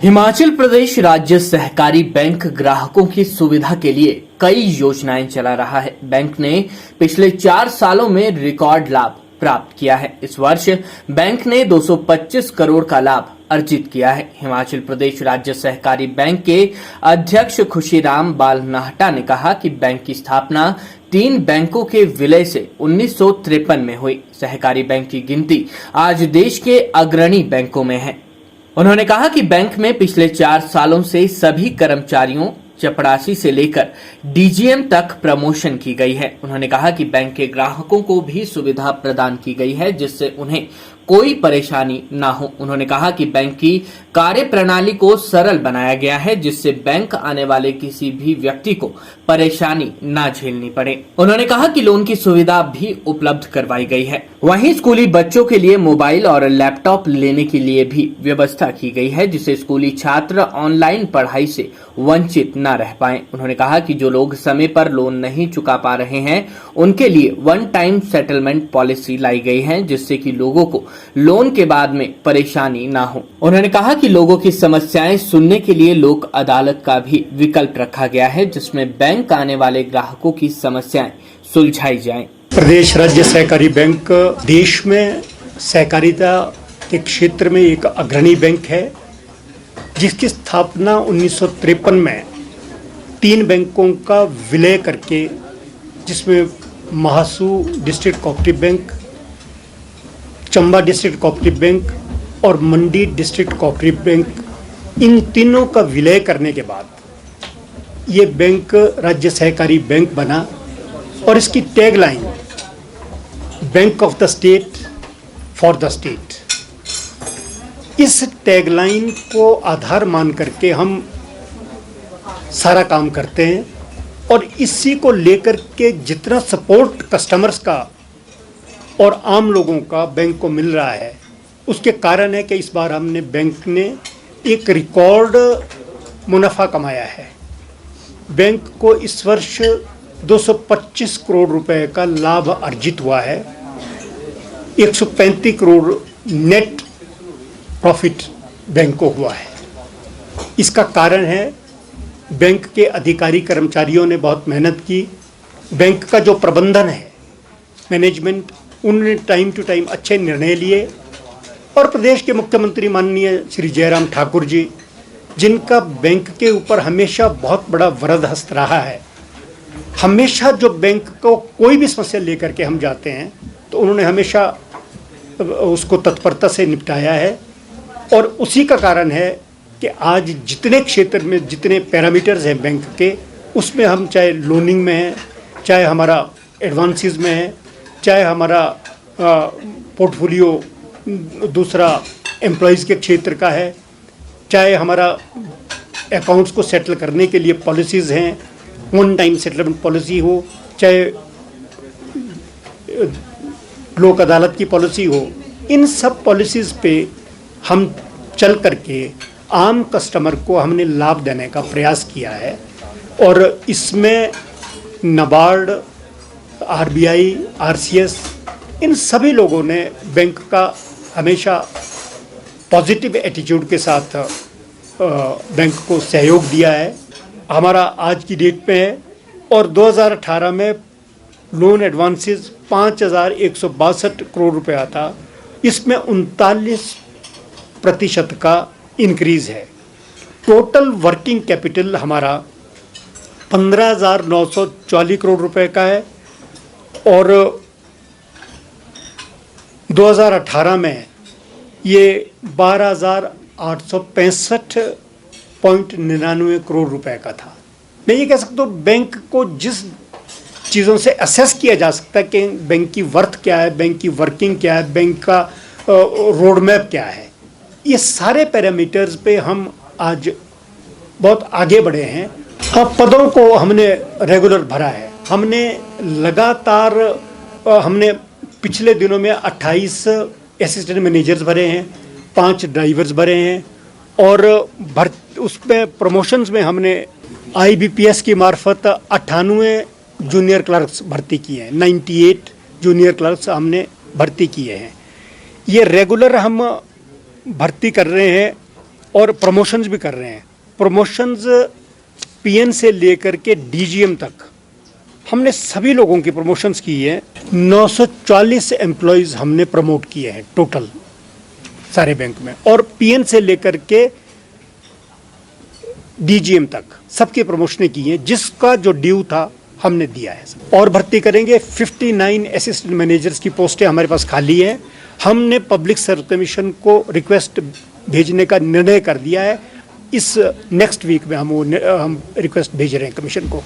हिमाचल प्रदेश राज्य सहकारी बैंक ग्राहकों की सुविधा के लिए कई योजनाएं चला रहा है। बैंक ने पिछले 4 सालों में रिकॉर्ड लाभ प्राप्त किया है। इस वर्ष बैंक ने 225 करोड़ का लाभ अर्जित किया है। हिमाचल प्रदेश राज्य सहकारी बैंक के अध्यक्ष खुशीराम बालनाहटा ने कहा कि बैंक की स्थापना 3 बैंकों के विलय से 1953 में हुई। सहकारी बैंक की गिनती आज देश के अग्रणी बैंकों में है। उन्होंने कहा कि बैंक में पिछले 4 सालों से सभी कर्मचारियों चपरासी से लेकर डीजीएम तक प्रमोशन की गई है। उन्होंने कहा कि बैंक के ग्राहकों को भी सुविधा प्रदान की गई है जिससे उन्हें कोई परेशानी ना हो। उन्होंने कहा कि बैंक की कार्य प्रणाली को सरल बनाया गया है जिससे बैंक आने वाले किसी भी व्यक्ति को परेशानी ना झेलनी पड़े। उन्होंने कहा कि लोन की सुविधा भी उपलब्ध करवाई गई है। वहीं स्कूली बच्चों के लिए मोबाइल और लैपटॉप लेने के लिए भी व्यवस्था की गई है जिससे स्कूली छात्र ऑनलाइन पढ़ाई से वंचित न रह पाए। उन्होंने कहा कि जो लोग समय पर लोन नहीं चुका पा रहे हैं उनके लिए वन टाइम सेटलमेंट पॉलिसी लाई गई है जिससे कि लोगों को लोन के बाद में परेशानी ना हो। उन्होंने कहा कि लोगों की समस्याएं सुनने के लिए लोक अदालत का भी विकल्प रखा गया है जिसमें बैंक आने वाले ग्राहकों की समस्याएं सुलझाई जाएं। प्रदेश राज्य सहकारी बैंक देश में सहकारिता के क्षेत्र में एक अग्रणी बैंक है जिसकी स्थापना 1953 में 3 बैंकों का विलय करके, जिसमें Mahasu district cooperative bank, Chamba district cooperative bank और मंडी डिस्ट्रिक्ट कोऑपरेटिव बैंक, इन तीनों का विलय करने के बाद ये बैंक राज्य सहकारी बैंक बना। और इसकी tagline bank of the state for the state, इस टैगलाइन को आधार मान करके हम सारा काम करते हैं और इसी को लेकर के जितना सपोर्ट कस्टमर्स का और आम लोगों का बैंक को मिल रहा है, उसके कारण है कि इस बार हमने बैंक ने एक रिकॉर्ड मुनाफा कमाया है। बैंक को इस वर्ष 225 करोड़ रुपए का लाभ अर्जित हुआ है। 135 करोड़ नेट प्रॉफिट बैंक को हुआ है। इसका कारण है बैंक के अधिकारी कर्मचारियों ने बहुत मेहनत की। बैंक का जो प्रबंधन है, मैनेजमेंट, उन्होंने टाइम टू टाइम अच्छे निर्णय लिए। और प्रदेश के मुख्यमंत्री माननीय श्री जयराम ठाकुर जी, जिनका बैंक के ऊपर हमेशा बहुत बड़ा वरद हस्त रहा है, हमेशा जो बैंक को कोई भी समस्या लेकर के हम जाते हैं तो उन्होंने हमेशा उसको तत्परता से निपटाया है। और उसी का कारण है कि आज जितने क्षेत्र में जितने पैरामीटर्स हैं बैंक के, उसमें हम चाहे लोनिंग में हैं, चाहे हमारा एडवांसेस में है, चाहे हमारा पोर्टफोलियो दूसरा एम्प्लॉयज़ के क्षेत्र का है, चाहे हमारा अकाउंट्स को सेटल करने के लिए पॉलिसीज़ हैं, वन टाइम सेटलमेंट पॉलिसी हो, चाहे लोक अदालत की पॉलिसी हो, इन सब पॉलिसीज़ पे हम चल करके आम कस्टमर को हमने लाभ देने का प्रयास किया है। और इसमें नाबार्ड, आरबीआई, आरसीएस, इन सभी लोगों ने बैंक का हमेशा पॉजिटिव एटीट्यूड के साथ बैंक को सहयोग दिया है। हमारा आज की डेट पे है और 2018 में लोन एडवांसेस 5,162 करोड़ रुपया था। इसमें 39% का इंक्रीज़ है। टोटल वर्किंग कैपिटल हमारा 15,940 करोड़ रुपए का है और 2018 में ये 12,865.99 करोड़ रुपए का था। मैं ये कह सकता हूँ बैंक को जिस चीज़ों से असेस किया जा सकता है कि बैंक की वर्थ क्या है, बैंक की वर्किंग क्या है, बैंक का रोड मैप क्या है, ये सारे पैरामीटर्स पे हम आज बहुत आगे बढ़े हैं। अब पदों को हमने रेगुलर भरा है। हमने लगातार हमने पिछले दिनों में 28 असिस्टेंट मैनेजर्स भरे हैं, 5 ड्राइवर्स भरे हैं और उसमें प्रमोशंस में हमने IBPS की मार्फत 98 जूनियर क्लर्क्स भर्ती किए हैं। 98 जूनियर क्लर्क्स हमने भर्ती किए हैं। ये रेगुलर हम भर्ती कर रहे हैं और प्रमोशंस भी कर रहे हैं। प्रमोशंस पीएन से लेकर के डीजीएम तक हमने सभी लोगों की प्रमोशंस की है। 940 एम्प्लॉयज हमने प्रमोट किए हैं टोटल सारे बैंक में, और पीएन से लेकर के डीजीएम तक सबकी प्रमोशनें की हैं, जिसका जो ड्यू था हमने दिया है। और भर्ती करेंगे। 59 असिस्टेंट मैनेजर्स की पोस्टें हमारे पास खाली हैं। हमने पब्लिक सर्विस कमीशन को रिक्वेस्ट भेजने का निर्णय कर दिया है। इस नेक्स्ट वीक में हम रिक्वेस्ट भेज रहे हैं कमीशन को।